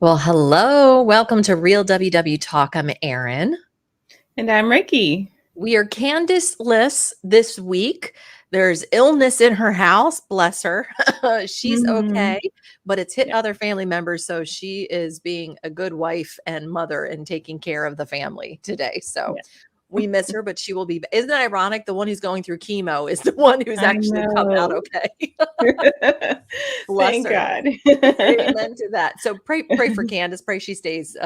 Well, hello. Welcome to Real WW Talk. I'm Erin. And I'm Ricky. We are Candace-less this week. There's illness in her house, bless her. She's hmm okay, but it's hit Yeah. other family members, so she is being a good wife and mother and taking care of the family today. So Yeah. we miss her, but she will be. Isn't it ironic? The one who's going through chemo is the one who's I actually come out know. okay. Bless Thank her. God. Amen to that. So pray for Candace. Pray she stays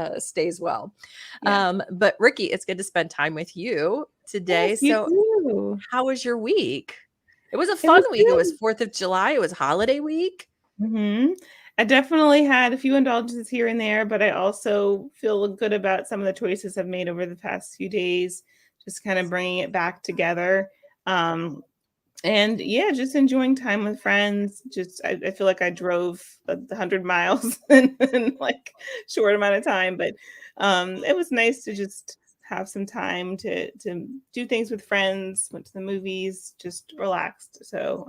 well. Yeah. But Ricky, it's good to spend time with you today. Yes, you So too. how was your week? It was a It fun was week. It was good. 4th of July. It was holiday week. hmm I definitely had a few indulgences here and there, but I also feel good about some of the choices I've made over the past few days, just kind of bringing it back together. Um, And yeah, just enjoying time with friends. Just I feel like I drove the 100 miles in like short amount of time, but it was nice to just have some time to do things with friends. Went to the movies, just relaxed. So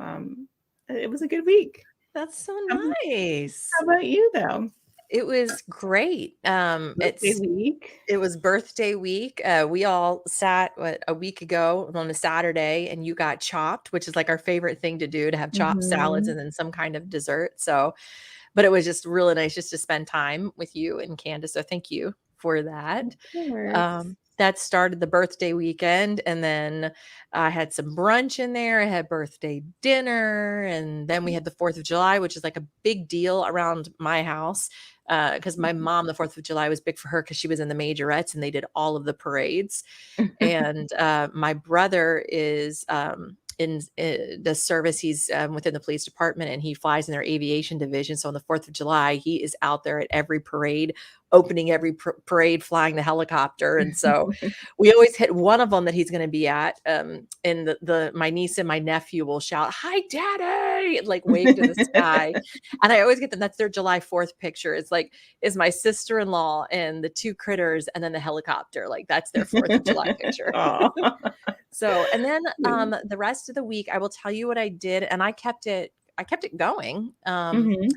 it was a good week. That's so How about, nice. how about you though? It was great. Birthday week. It was birthday week. We all sat a week ago on a Saturday, and you got chopped, which is like our favorite thing to do, to have chopped salads hmm and then some kind of dessert. So, but it was just really nice just to spend time with you and Candace. So thank you for that. Of course. That started the birthday weekend, and then I had some brunch in there. I had birthday dinner, and then we had the 4th of July, which is like a big deal around my house because my mom, the 4th of July was big for her because she was in the majorettes and they did all of the parades. And my brother is in the service. He's within the police department, and he flies in their aviation division. So on the 4th of July, he is out there at every parade, opening every parade, flying the helicopter. And so we always hit one of them that he's going to be at. And the my niece and my nephew will shout, "Hi, Daddy!" and like wave to the sky. And I always get them. That's their July 4th picture. It's like, is my sister-in-law and the two critters and then the helicopter. Like that's their 4th of July picture. Aw. So, and then the rest of the week, I will tell you what I did, and I kept it going. Mhm.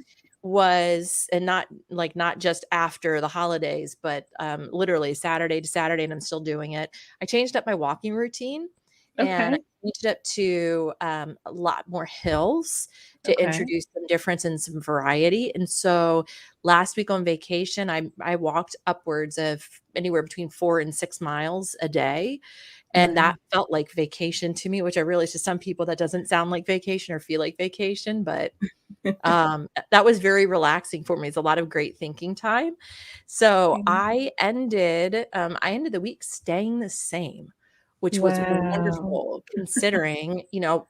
Was and not just after the holidays, but literally Saturday to Saturday, and I'm still doing it. I changed up my walking routine, and I Okay. changed it up to a lot more hills to Okay. introduce some difference and some variety. And so last week on vacation, I walked upwards of anywhere between 4 and 6 miles a day, and Wow. that felt like vacation to me, which I realize to some people that doesn't sound like vacation or feel like vacation, but that was very relaxing for me. It's a lot of great thinking time. So Okay. I ended the week staying the same, which was Wow. wonderful considering,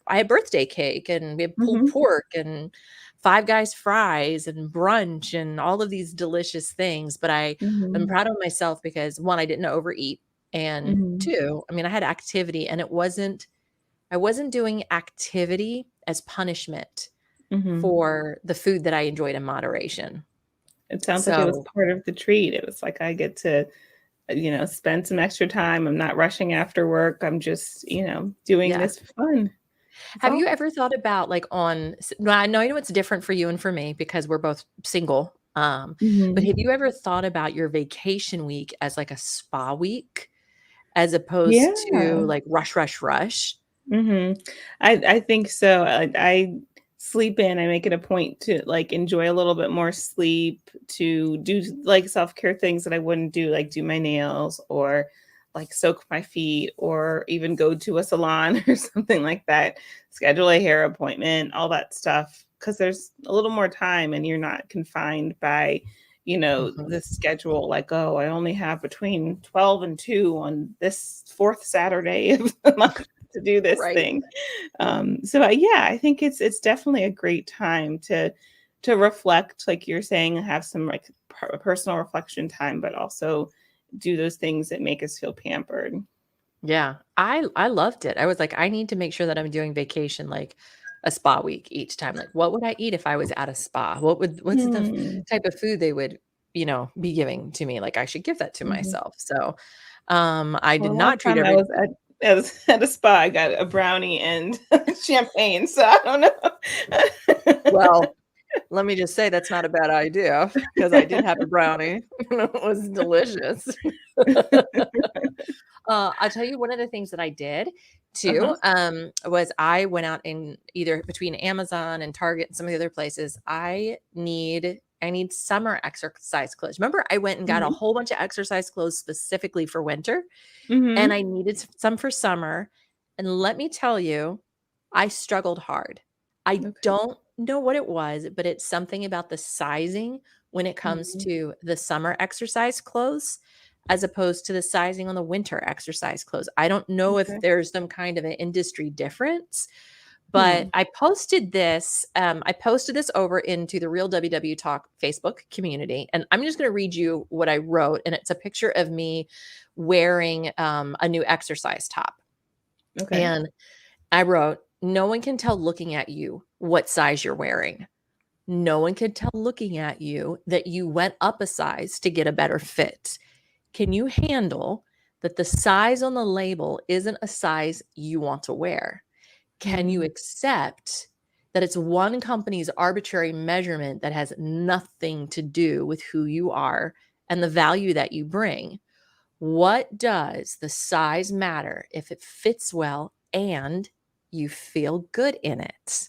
I had birthday cake and we had pulled Mhm, pork and Five Guys fries and brunch and all of these delicious things. But I am mhm, proud of myself because one, I didn't overeat. And mhm, two, I mean, I had activity, and I wasn't doing activity as punishment mhm. for the food that I enjoyed in moderation. It sounds like it was So, part of the treat. It was like I get to, spend some extra time. I'm not rushing after work. I'm just, doing yeah. this for fun. It's Have you awesome. ever thought about, like, well, I know it's different for you and for me because we're both single, but Mhm. have you ever thought about your vacation week as, like, a spa week as opposed to, Yeah. like, rush, rush, rush? Mhm. I think so. I sleep in. I make it a point to, like, enjoy a little bit more sleep, to do, like, self-care things that I wouldn't do, like, do my nails or, like, soak my feet or even go to a salon or something like that, schedule a hair appointment, all that stuff. Because there's a little more time and you're not confined by, Mhm. the schedule, like, "Oh, I only have between 12 and 2 on this 4th Saturday of the month to do this Right. thing." Yeah, I think it's definitely a great time to reflect, like you're saying, and have some like personal reflection time, but also do those things that make us feel pampered. Yeah. I loved it. I was like, "I need to make sure that I'm doing vacation like a spa week each time." Like, what would I eat if I was at a spa? What's the Hmm. type of food they would, be giving to me? Like, I should give that to Mhm. myself. So, I did Well, last not treat time I every was at a spa, I got a brownie and champagne, so I don't know. well, Let me just say that's not a bad idea because I did have a brownie and it was delicious. I'll tell you one of the things that I did too, Uh-huh. was I went out in either between Amazon and Target and some of the other places. I need summer exercise clothes. Remember, I went and got a Mhm. whole bunch of exercise clothes specifically for winter, and Mhm. I needed some for summer. And let me tell you, I struggled hard. I Okay. don't know what it was, but it's something about the sizing when it comes Mhm. to the summer exercise clothes as opposed to the sizing on the winter exercise clothes. I don't know if Okay. there's some kind of an industry difference, but Hmm. I posted this over into the Real WW Talk Facebook community, and I'm just going to read you what I wrote, and it's a picture of me wearing a new exercise top. Okay. And I wrote, "No one can tell looking at you what size you're wearing. No one can tell looking at you that you went up a size to get a better fit. Can you handle that the size on the label isn't a size you want to wear? Can you Mm. accept that it's one company's arbitrary measurement that has nothing to do with who you are and the value that you bring? What does the size matter if it fits well and you feel good in it?"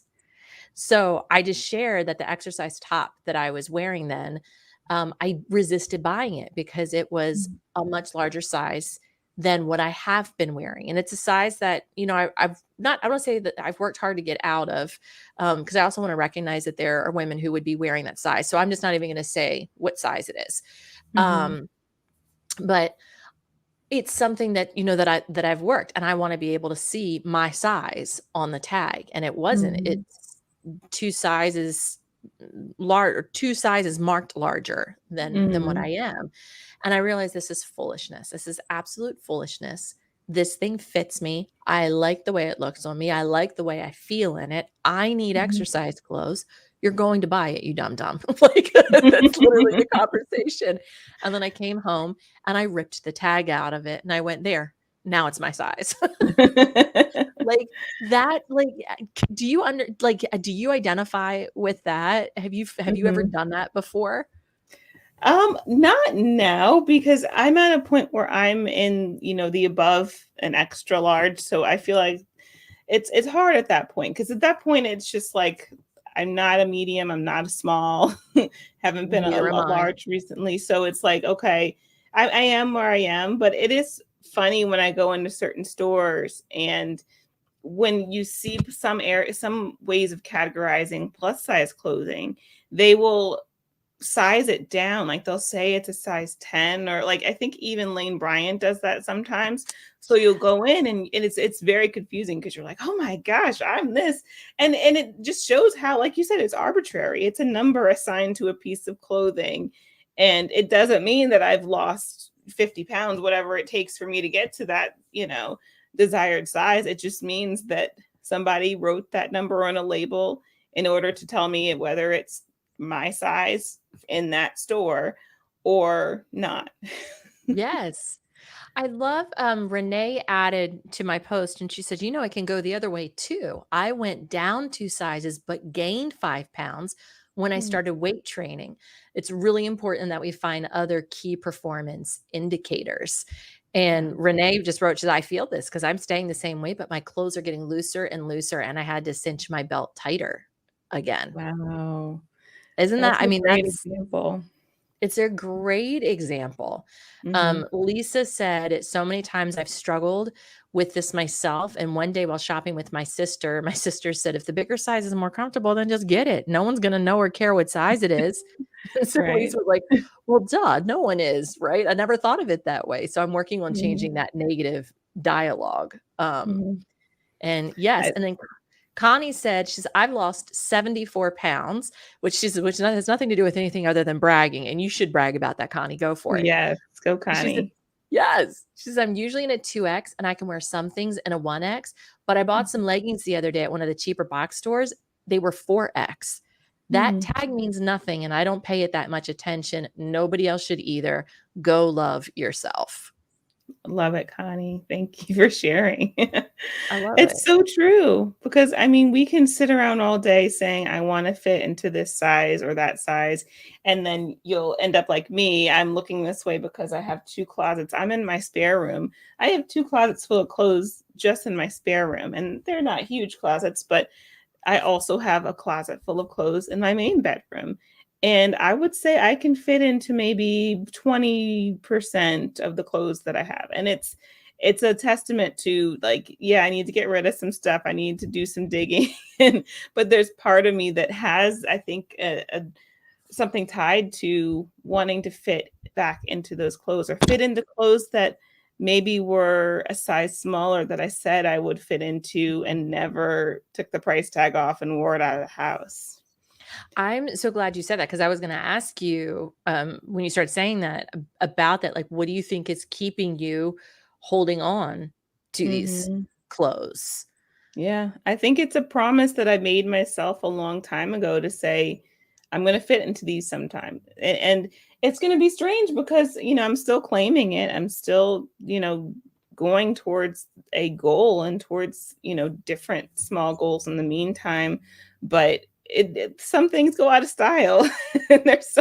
So I just shared that the exercise top that I was wearing then, I resisted buying it because it was Mhm. a much larger size than what I have been wearing. And it's a size that, I've not, I don't say that I've worked hard to get out of, because I also want to recognize that there are women who would be wearing that size. So I'm just not even going to say what size it is. Mhm. Um, but it's something that, that I've worked, and I want to be able to see my size on the tag. And it wasn't. Mhm. It's two sizes large, or two sizes marked larger than what Mhm. I am. And I realized this is foolishness. This is absolute foolishness. This thing fits me. I like the way it looks on me. I like the way I feel in it. I need Mhm. exercise clothes. You're going to buy it, you dumb dumb. Like, that's literally the conversation. And then I came home and I ripped the tag out of it and I went, there. Now it's my size. Like that, like, do you do you identify with that? Have you ever Mhm. done that before? Not now because I'm at a point where I'm in, the above an extra large. So I feel like it's hard at that point because at that point it's just like I'm not a medium, I'm not a small, haven't been Neither am a I. large recently. So it's like, okay, I am where I am, but it is funny when I go into certain stores and when you see some ways of categorizing plus size clothing, they will size it down. Like they'll say it's a size 10 or like I think even Lane Bryant does that sometimes. So you'll go in and it's very confusing because you're like, oh my gosh, I'm this. And it just shows how, like you said, it's arbitrary. It's a number assigned to a piece of clothing. And it doesn't mean that I've lost 50 pounds, whatever it takes for me to get to that, desired size. It just means that somebody wrote that number on a label in order to tell me whether it's my size in that store or not. Yes. I love, Renee added to my post and she said, it can go the other way too. I went down 2 sizes, but gained 5 pounds when I Mm. started weight training. It's really important that we find other key performance indicators. Yeah. And Renee just wrote, she said, I feel this because I'm staying the same weight, but my clothes are getting looser and looser, and I had to cinch my belt tighter again. Wow. Isn't that, That's I a mean, great example. it's a great example. Mhm. Lisa said it so many times I've struggled with this myself. And one day while shopping with my sister said, if the bigger size is more comfortable, then just get it. No one's going to know or care what size it is. So Right. Lisa was like, well, duh, no one is, right? I never thought of it that way. So I'm working on Mhm. changing that negative dialogue. Mhm. And yes, I and then Connie said, I've lost 74 pounds, has nothing to do with anything other than bragging. And you should brag about that, Connie. Go for it. Yes, go She said, Connie. yes. She says, I'm usually in a 2X and I can wear some things in a 1X, but I bought some leggings the other day at one of the cheaper box stores. They were 4X. That Mhm. tag means nothing and I don't pay it that much attention. Nobody else should either. Go love yourself. Love it, Connie. Thank you for sharing. I love it. It's so true because I mean, we can sit around all day saying, I want to fit into this size or that size. And then you'll end up like me. I'm looking this way because I have two closets. I'm in my spare room. I have two closets full of clothes just in my spare room. And they're not huge closets, but I also have a closet full of clothes in my main bedroom. And I would say I can fit into maybe 20% of the clothes that I have. And it's a testament to like, yeah, I need to get rid of some stuff. I need to do some digging. and but there's part of me that has, I think, something tied to wanting to fit back into those clothes or fit into clothes that maybe were a size smaller that I said I would fit into and never took the price tag off and wore it out of the house. I'm so glad you said that because I was going to ask you when you start saying that about that. Like, what do you think is keeping you holding on to these Mhm. clothes? Yeah, I think it's a promise that I made myself a long time ago to say, I'm going to fit into these sometime. And it's going to be strange because, I'm still claiming it. I'm still, going towards a goal and towards, different small goals in the meantime. But some things go out of style. And there's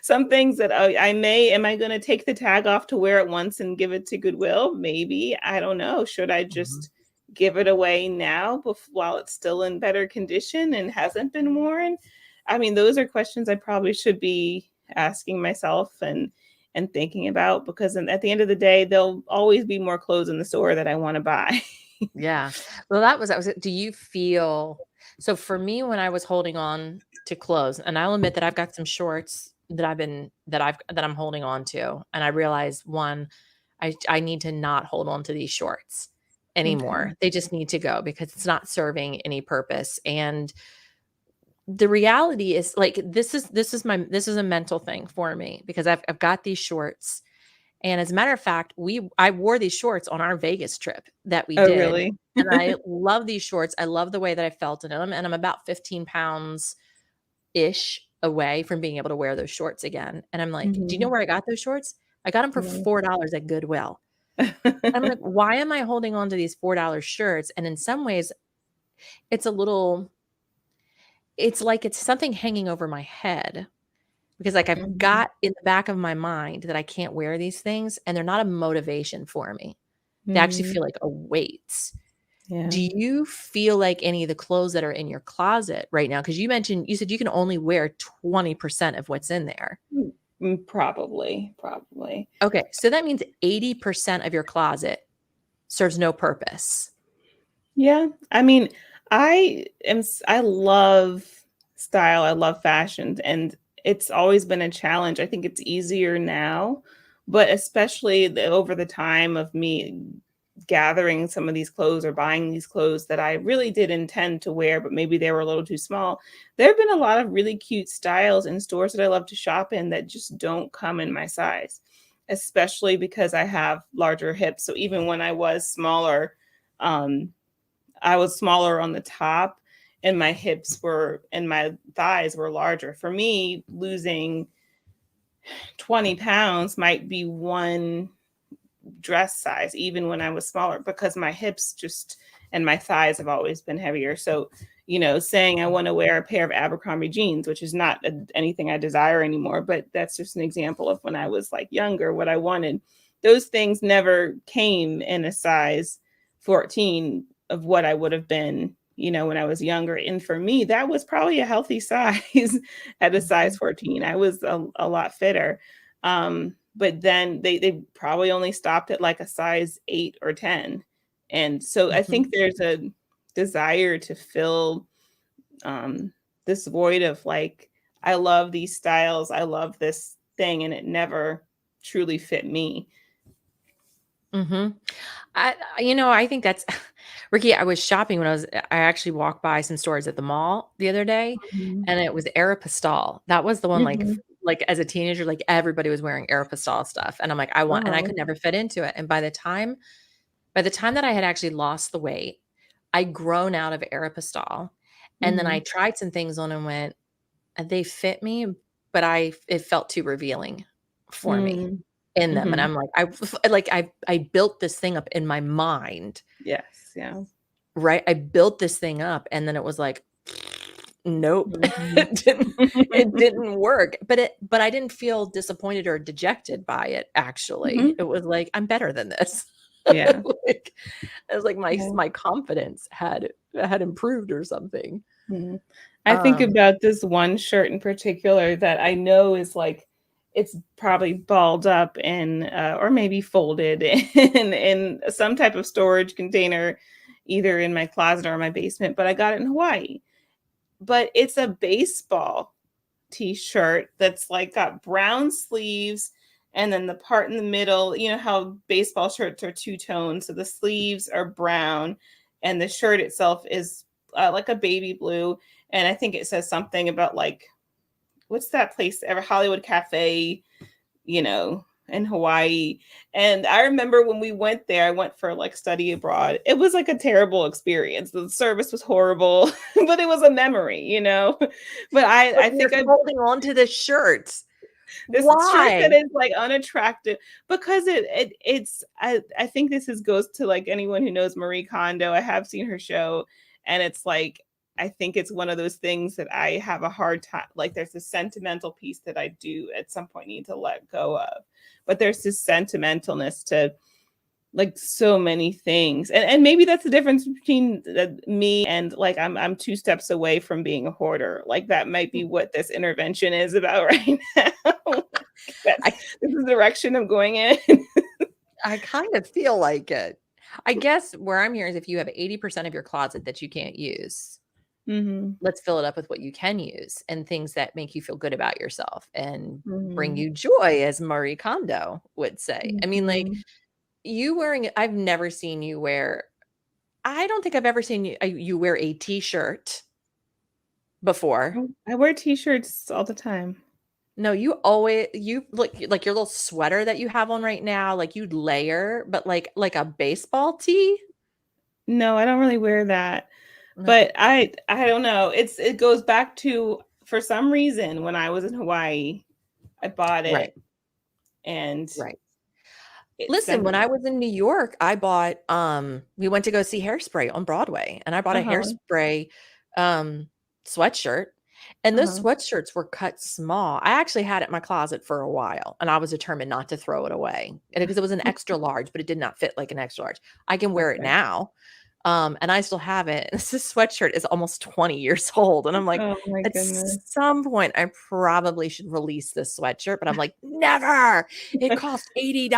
some things that am I going to take the tag off to wear it once and give it to Goodwill? Maybe. I don't know. Should I Mhm. just give it away now while it's still in better condition and hasn't been worn? I mean, those are questions I probably should be asking myself and thinking about because at the end of the day, there'll always be more clothes in the store that I want to buy. Yeah. Well, that was it. Do you feel so for me when I was holding on to clothes, and I'll admit that I've got some shorts that I'm holding on to, and I realize one, I need to not hold on to these shorts Okay. anymore. They just need to go because it's not serving any purpose. And the reality is like this is a mental thing for me because I've got these shorts. And as a matter of fact, I wore these shorts on our Vegas trip that we Oh, did, really? and I love these shorts. I love the way that I felt in them, and I'm about 15 pounds ish away from being able to wear those shorts again. And I'm like, "Do you know Mhm. where I got those shorts? I got them for Yeah. $4 at Goodwill." I'm like, "Why am I holding on to these $4 shirts?" And in some ways, it's a little it's like it's something hanging over my head because, like, I've Mhm. got in the back of my mind that I can't wear these things, and they're not a motivation for me. They actually Mhm. feel like a weight. Do Yeah. you feel like any of the clothes that are in your closet right now? Because you said you can only wear 20% of what's in there. Probably, probably. Okay, so that means 80% of your closet serves no purpose. Yeah. I mean, I love style. I love fashion and it's always been a challenge. I think it's easier now, but especially over the time of me gathering some of these clothes or buying these clothes that I really did intend to wear, but maybe they were a little too small. There have been a lot of really cute styles in stores that I love to shop in that just don't come in my size, especially because I have larger hips. So even when um, I was smaller on the top and my hips were and my thighs were larger. For me, losing 20 pounds might be one dress size, even when I was smaller, because my hips just and my thighs have always been heavier. So, saying I want to wear a pair of Abercrombie jeans, which is not anything I desire anymore, but that's just an example of when I was like younger, what I wanted. Those things never came in a size 14 of what I would have been, when I was younger. And for me, that was probably a healthy size at a size Mhm, 14. I was a lot fitter. But then they probably only stopped at like a size 8 or 10. And so I mhm. think there's a desire to fill um this void of like, I love these styles, I love this thing, and it never truly fit me. Mhm. I think that's Ricky, I was shopping I actually walked by some stores at the mall the other day, Mhm. and it was Aeropostale. That was the one, Mhm. like, as a teenager, like, everybody was wearing Aeropostale stuff, and I'm like, and I Wow. could never fit into it, and by the time that I had actually lost the weight, I'd grown out of Aeropostale, and then I Mhm. tried some things on and went, "They fit me," but it felt too revealing for me. Mm. in them. And Mhm. I'm like, I built this thing up in my mind, Yes, yeah. right? I built this thing up and then it was like, nope, Mhm. it didn't work. But I didn't feel disappointed or dejected by it, actually. Mhm. It was like, I'm better than this. Yeah. Like, it was like Yeah. my confidence had improved or something. Mhm. I think Um, about this one shirt in particular that I know is like it's probably balled up in or maybe folded in some type of storage container, either in my closet or my basement, but I got it in Hawaii. But it's a baseball t-shirt that's like got brown sleeves, and then the part in the middle, you know how baseball shirts are two tones, so the sleeves are brown and the shirt itself is like a baby blue. And I think it says something about like, what's that place ever, Hollywood Cafe, you know, in Hawaii. And I remember when we went there, I went for like study abroad. It was like a terrible experience. The service was horrible, but it was a memory, you know. But but I you're think I holding on to the shirts. this shirt that Why? is like unattractive because I think this is goes to like anyone who knows Marie Kondo. I have seen her show, and it's like I think it's one of those things that I have a hard time, like there's a sentimental piece that I do at some point need to let go of. But there's this sentimentalness to like so many things. And maybe that's the difference between me and like I'm two steps away from being a hoarder. Like that might be what this intervention is about right now. That's I this is the direction I'm going in. I kind of feel like it. I guess where I'm here is if you have 80% of your closet that you can't use, Hmm. let's fill it up with what you can use and things that make you feel good about yourself and bring Hmm. you joy, as Marie Kondo would say. I mean, like Hmm. you wearing it, I've never seen you wear, I don't think I've ever seen you wear a t-shirt before. I wear t-shirts all the time. No, you look like your little sweater that you have on right now, like you'd layer, but like a baseball tee. No, I don't really wear that. No, But I don't know. It goes back to for some reason when I was in Hawaii, I bought right, it and right. it's Listen, when I sentimental. was in New York, I bought we went to go see Hairspray on Broadway and I bought a Uh-huh. Hairspray um sweatshirt and those Uh-huh. sweatshirts were cut small. I actually had it in my closet for a while and I was determined not to throw it away because it was an extra large, but it did not fit like an extra large. I can wear it Okay. now. And I still have it. This sweatshirt is almost 20 years old. And I'm like, Oh my at goodness. some point, I probably should release this sweatshirt. But I'm like, never. It cost $80.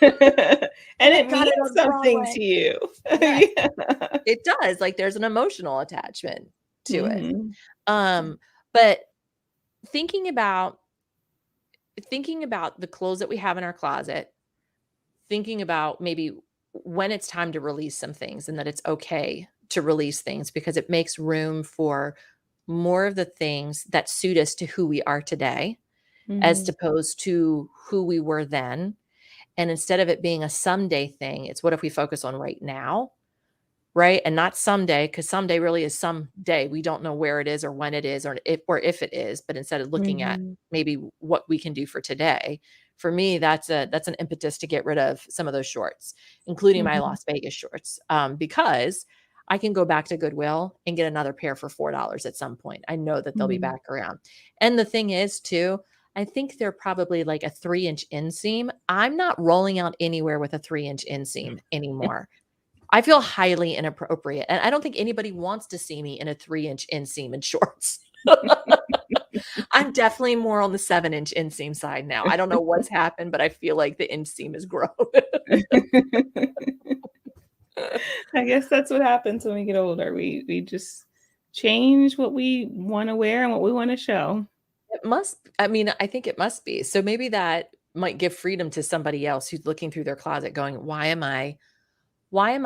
And And I it got means it on something Broadway. to you. Yes, Yeah. it does. Like there's an emotional attachment to it. Mhm. But thinking about thinking about the clothes that we have in our closet, thinking about maybe when it's time to release some things and that it's okay to release things because it makes room for more of the things that suit us to who we are today as Mhm. opposed to who we were then. And instead of it being a someday thing, it's what if we focus on right now, right? And not someday, because someday really is someday. We don't know where it is or when it is or if it is, but instead of looking at Mhm. maybe what we can do for today. For me, that's an impetus to get rid of some of those shorts, including my Mhm. Las Vegas shorts, because I can go back to Goodwill and get another pair for $4 at some point. I know that they'll be Mhm. back around. And the thing is, too, I think they're probably like a 3-inch inseam. I'm not rolling out anywhere with a 3-inch inseam anymore. I feel highly inappropriate, and I don't think anybody wants to see me in a 3-inch inseam and shorts. I'm definitely more on the 7-inch inseam side now. I don't know what's happened, but I feel like the inseam has grown. I guess that's what happens when we get older. We just change what we want to wear and what we want to show. It must I mean, I think it must be. So maybe that might give freedom to somebody else who's looking through their closet going, why am I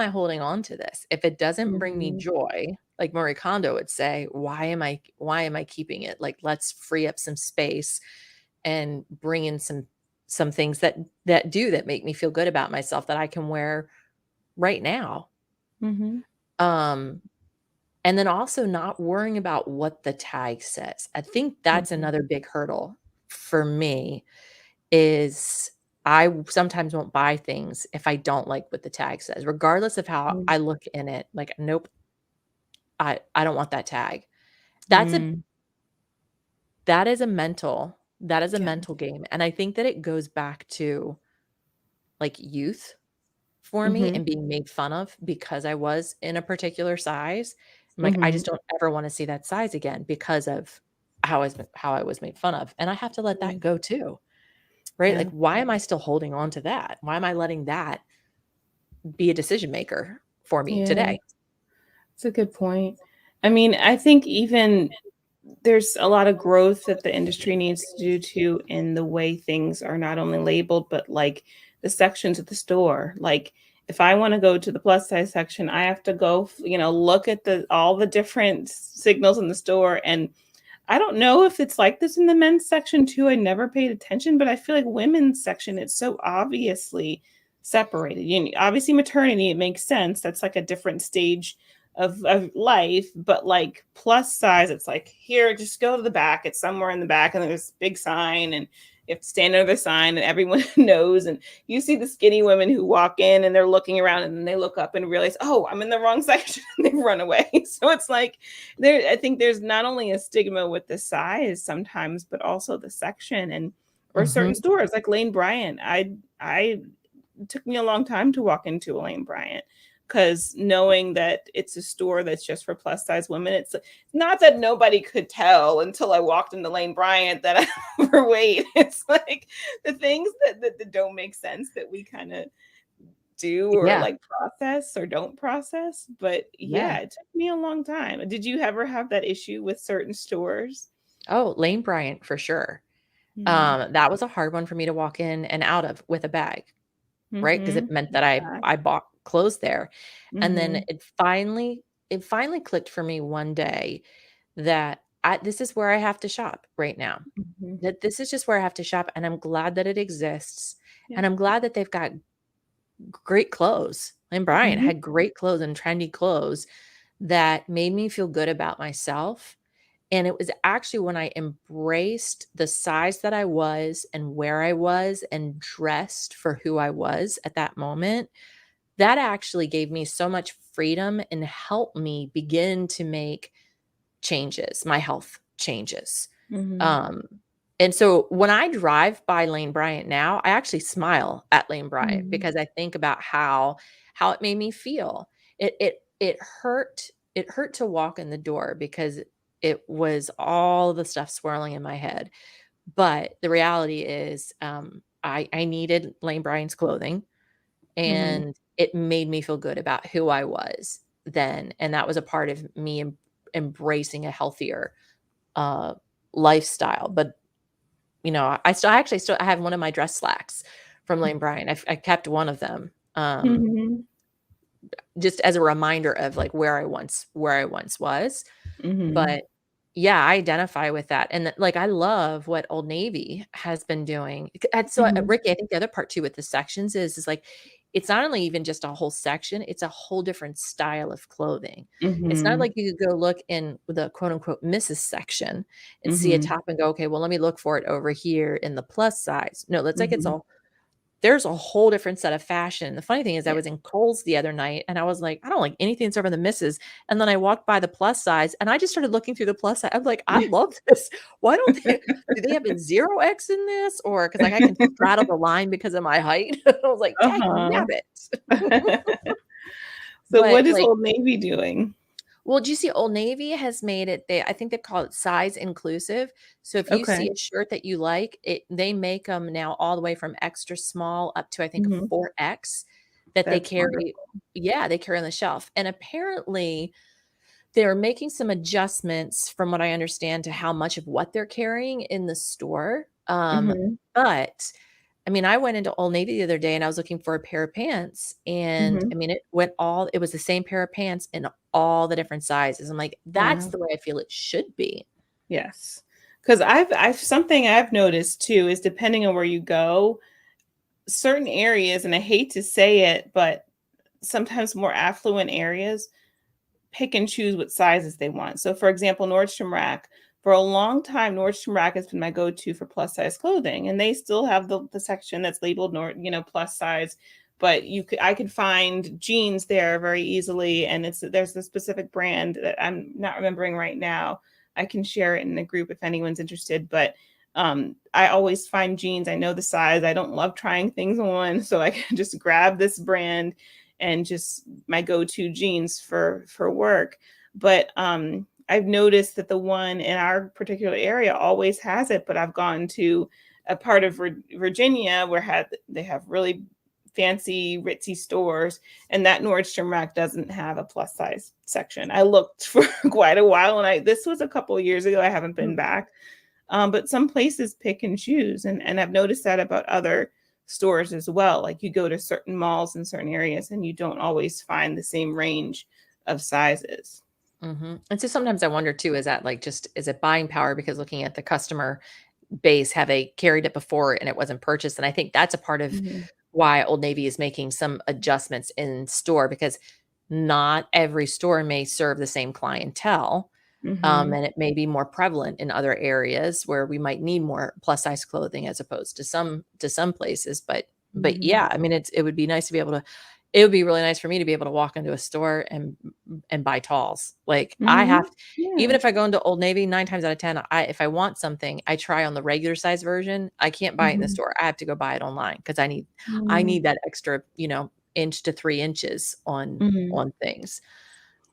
holding on to this? If it doesn't bring me Mhm. joy, like Marie Kondo would say, why am I keeping it? Like let's free up some space and bring in some things that make me feel good about myself that I can wear right now. Mhm. Um and then also not worrying about what the tag says. I think that's Mhm. another big hurdle for me is I sometimes won't buy things if I don't like what the tag says, regardless of how Mm. I look in it. Like, nope, I don't want that tag. That's a Mm. that is a Yeah. mental game. And I think that it goes back to like youth for me Mhm. and being made fun of because I was in a particular size. I'm like, I Mhm. just don't ever want to see that size again because of how I was made fun of. And I have to let that Mm. go too. Right? Like, Yeah. why am I still holding on to that? Why am I letting that be a decision maker for me Yeah. today? It's a good point. I mean, I think even there's a lot of growth that the industry needs to do too in the way things are not only labeled, but like the sections at the store. Like if I want to go to the plus size section, I have to go, look at the all the different signals in the store. And I don't know if it's like this in the men's section too. I never paid attention, but I feel like women's section, it's so obviously separated. Obviously maternity, it makes sense. That's like a different stage of life, but like plus size, it's like here, just go to the back. It's somewhere in the back, and there's this big sign, and you have to stand under the sign, and everyone knows. And you see the skinny women who walk in and they're looking around, and then they look up and realize, oh, I'm in the wrong section, and they run away. So it's like I think there's not only a stigma with the size sometimes, but also the section and or certain Mhm. stores like Lane Bryant. I it took me a long time to walk into a Lane Bryant because knowing that it's a store that's just for plus size women, it's not that nobody could tell until I walked into Lane Bryant that I'm overweight. It's like the things that don't make sense that we kind of do or Yeah. like process or don't process. But Yeah. yeah, it took me a long time. Did you ever have that issue with certain stores? Oh, Lane Bryant for sure. Mm. That was a hard one for me to walk in and out of with a bag, right? Because it Mhm. meant that I bought clothes there. And then Mhm. it finally clicked for me one day that this is where I have to shop right now. Mhm. That this is just where I have to shop, and I'm glad that it exists, Yeah. and I'm glad that they've got great clothes. Lane Bryant Mhm. had great clothes and trendy clothes that made me feel good about myself. And it was actually when I embraced the size that I was and where I was and dressed for who I was at that moment, that actually gave me so much freedom and helped me begin to make changes, my health changes. Mhm. Um, and so when I drive by Lane Bryant now, I actually smile at Lane Bryant Mhm. because I think about how it made me feel. It hurt to walk in the door because it was all the stuff swirling in my head. But the reality is, I needed Lane Bryant's clothing, Mhm. and it made me feel good about who I was then, and that was a part of me embracing a healthier uh, lifestyle. But I actually still I have one of my dress slacks from Lane Bryant. I kept one of them, Mhm. just as a reminder of like where I once was. Mhm. But yeah, I identify with that, and like I love what Old Navy has been doing. And so, Mhm. Ricky, I think the other part too with the sections is like it's not only even just a whole section; it's a whole different style of clothing. It's not Mhm. like you could go look in the quote unquote Mrs. section and see a Mhm. top and go, okay, well, let me look for it over here in the plus size. No, that's like Mhm. there's a whole different set of fashion. The funny thing is I Yeah. was in Kohl's the other night and I was like, I don't like anything serving the misses. And then I walked by the plus size and I just started looking through the plus size. I'm like, I love this. Why don't they do they have a 0X in this? Or because like I can straddle the line because of my height. I was like, dang Uh-huh. nabbit. So But what is like Old Navy doing? well, do you see Old Navy has made it I think they call it size inclusive. So if you see Okay. a shirt that you like, they make them now all the way from extra small up to I think a Mhm. 4X that they That's carry. wonderful. Yeah, they carry on the shelf. And apparently they're making some adjustments from what I understand to how much of what they're carrying in the store. Mhm. But I mean, I went into Old Navy the other day and I was looking for a pair of pants. And I Mhm. mean, it was the same pair of pants in all the different sizes. I'm like, that's Wow. the way I feel it should be. Yes. Because I've something I've noticed too is depending on where you go, certain areas, and I hate to say it, but sometimes more affluent areas pick and choose what sizes they want. So, for example, Nordstrom Rack, for a long time, Nordstrom Rack has been my go-to for plus size clothing, and they still have the section that's labeled plus size. But I could find jeans there very easily, and there's a specific brand that I'm not remembering right now. I can share it in the group if anyone's interested, but I always find jeans. I know the size. I don't love trying things on, so I can just grab this brand and just my go-to jeans for work. But I've noticed that the one in our particular area always has it, but I've gone to a part of Virginia where they have really fancy ritzy stores, and that Nordstrom Rack doesn't have a plus size section. I looked for quite a while, and this was a couple of years ago. I haven't been back. But some places pick and choose, and I've noticed that about other stores as well. Like you go to certain malls in certain areas and you don't always find the same range of sizes. Mm-hmm. And so sometimes I wonder too, is it buying power? Because looking at the customer base, have they carried it before and it wasn't purchased? And I think that's a part of why Old Navy is making some adjustments in store, because not every store may serve the same clientele. And it may be more prevalent in other areas where we might need more plus size clothing as opposed to some places. But yeah, I mean, it would be nice to be able to, it would be really nice for me to be able to walk into a store and buy talls. Like I have, even if I go into Old Navy, 9 times out of 10, if I want something, I try on the regular size version. I can't buy it in the store. I have to go buy it online because I need that extra, inch to 3 inches on things.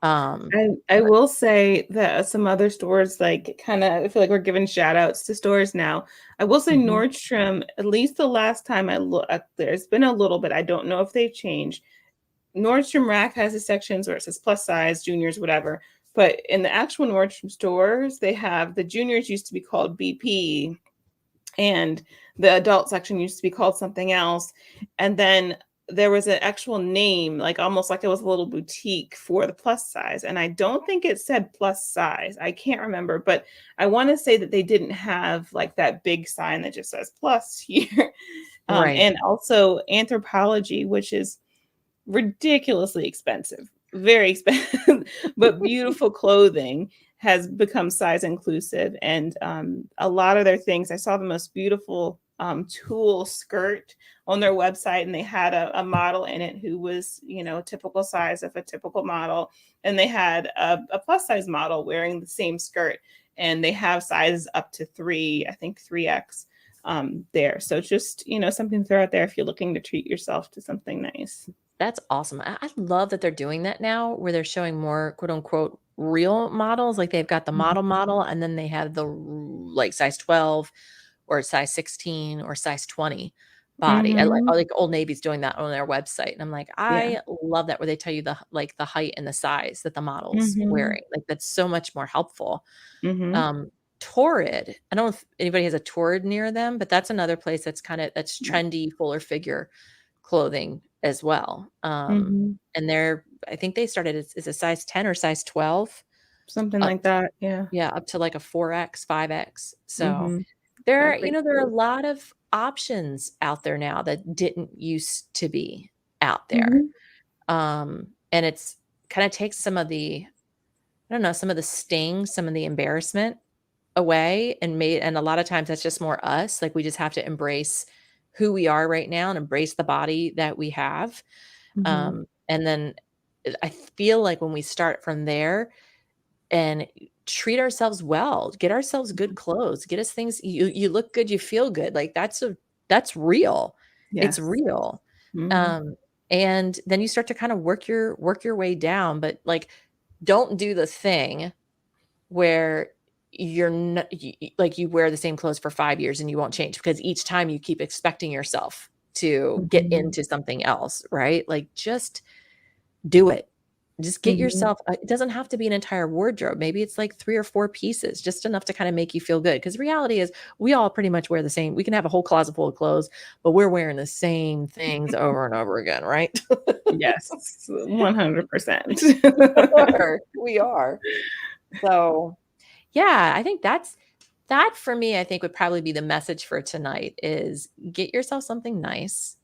I will say that some other stores, like I feel like we're giving shout outs to stores now. I will say Nordstrom, at least the last time I looked, there's been a little bit, I don't know if they've changed. Nordstrom Rack has the sections where it says plus size, juniors, whatever. But in the actual Nordstrom stores, they have the juniors used to be called BP, and the adult section used to be called something else. And then there was an actual name, like almost like it was a little boutique for the plus size. And I don't think it said plus size. I can't remember, but I want to say that they didn't have like that big sign that just says plus here. Right. And also Anthropologie, which is ridiculously expensive, very expensive, but beautiful clothing, has become size inclusive. And a lot of their things, I saw the most beautiful tulle skirt on their website, and they had a model in it who was, typical size of a typical model. And they had a plus size model wearing the same skirt, and they have sizes up to 3, I think 3X there. So just, something to throw out there if you're looking to treat yourself to something nice. That's awesome. I love that they're doing that now, where they're showing more quote unquote real models. Like they've got the model, and then they have the like size 12 or size 16 or size 20 body. I like Old Navy's doing that on their website. And I'm like, I love that, where they tell you the height and the size that the model's wearing. Like that's so much more helpful. Torrid. I don't know if anybody has a Torrid near them, but that's another place that's that's trendy, fuller figure clothing as well. And I think they started is a size 10 or size 12, something like that. Yeah, up to like a 4X, 5X. So there are a lot of options out there now that didn't used to be out there. And it's kind of takes some of the, I don't know, some of the sting, some of the embarrassment away, and a lot of times that's just more us. Like we just have to embrace who we are right now and embrace the body that we have. And then I feel like when we start from there and treat ourselves well, get ourselves good clothes, get us things, you look good, you feel good. Like that's real. Yes. It's real. And then you start to kind of work your way down, but like, don't do the thing where you're not, like you wear the same clothes for 5 years and you won't change, because each time you keep expecting yourself to get into something else, right? Like just do it. Just get yourself, it doesn't have to be an entire wardrobe. Maybe it's like 3 or 4 pieces, just enough to kind of make you feel good. Because the reality is we all pretty much wear the same. We can have a whole closet full of clothes, but we're wearing the same things over and over again, right? Yes, 100%. We are. So yeah, I think that for me, I think would probably be the message for tonight is get yourself something nice,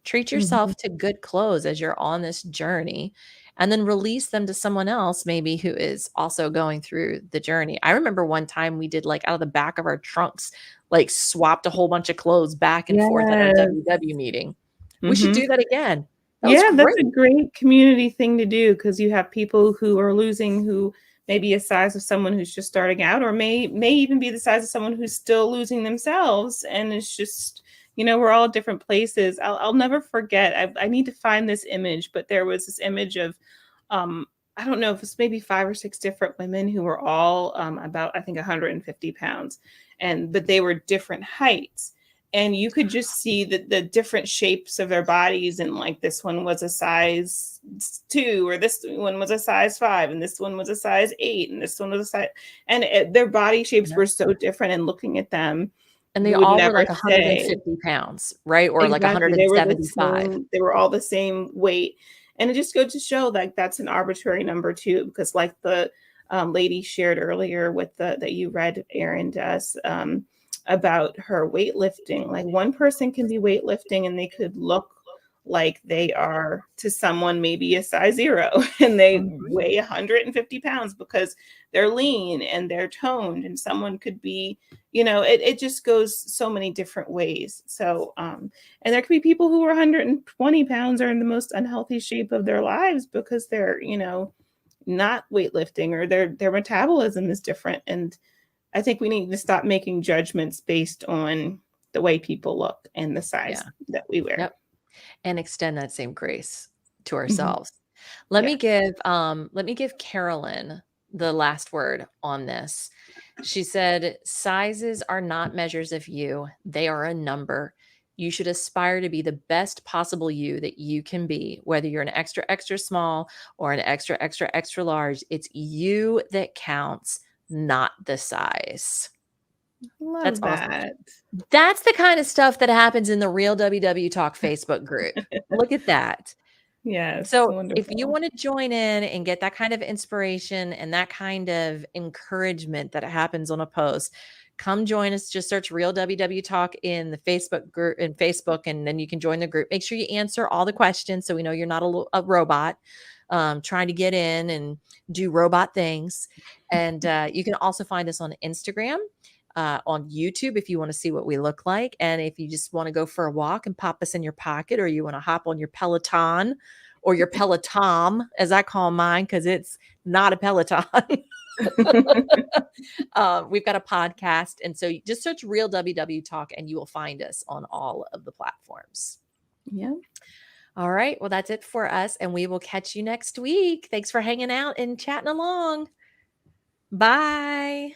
treat yourself to good clothes as you're on this journey. and then release them to someone else maybe who is also going through the journey. I remember one time we did like out of the back of our trunks, like swapped a whole bunch of clothes back and forth at our Yes. WW meeting. We should Mhm. do that again. That was Yeah, that's a great. great community thing to do because you have people who are losing who may be a size of someone who's just starting out or may even be the size of someone who's still losing themselves. And it's just, we're all at different places. I'll never forget. I need to find this image, but there was this image of, um, I don't know if it's maybe 5 or 6 different women who were all about, I think, 150 pounds, but they were different heights, and you could just see the different shapes of their bodies, and like this one was a size 2, or this one was a size 5, and this one was a size 8, and this one was a size, and their body shapes Yep. were so different, and looking at them, And they you would all were never like say 150 pounds, right? Or like exactly. They were the 175. same, they were all the same weight. And it just goes to show like that's an arbitrary number too, because like the lady shared earlier with the that you read, Erin, to us, about her weightlifting. Like one person can be weightlifting and they could look like they are to someone maybe a size 0 and they Mhm. weigh 150 pounds because they're lean and they're toned, and someone could be, it just goes so many different ways. So and there could be people who are 120 pounds are in the most unhealthy shape of their lives because they're, not weightlifting, or their metabolism is different. And I think we need to stop making judgments based on the way people look and the size Yeah. that we wear. Yep. And extend that same grace to Mhm. ourselves. Let me Yes. give Carolyn the last word on this. She said, "Sizes are not measures of you. They are a number. You should aspire to be the best possible you that you can be, whether you're an extra extra small or an extra extra extra large. It's you that counts, not the size." That's Love awesome. that. That's the kind of stuff that happens in the Real WW Talk Facebook group. Look at that. Yes, So, if you wonderful. wanna join in and get that kind of inspiration and that kind of encouragement that happens on a post, come join us. Just search Real WW Talk in the Facebook group in Facebook, and then you can join the group. Make sure you answer all the questions so we know you're not a robot, trying to get in and do robot things. And, you can also find us on Instagram, on YouTube if you wanna see what we look like, and if you just wanna go for a walk and pop us in your pocket, or you wanna hop on your Peloton or your Peloton, as I call mine, because it's not a Peloton. We've got a podcast. And so you just search Real WW Talk and you will find us on all of the platforms. Yeah. All right. Well, that's it for us. And we will catch you next week. Thanks for hanging out and chatting along. Bye.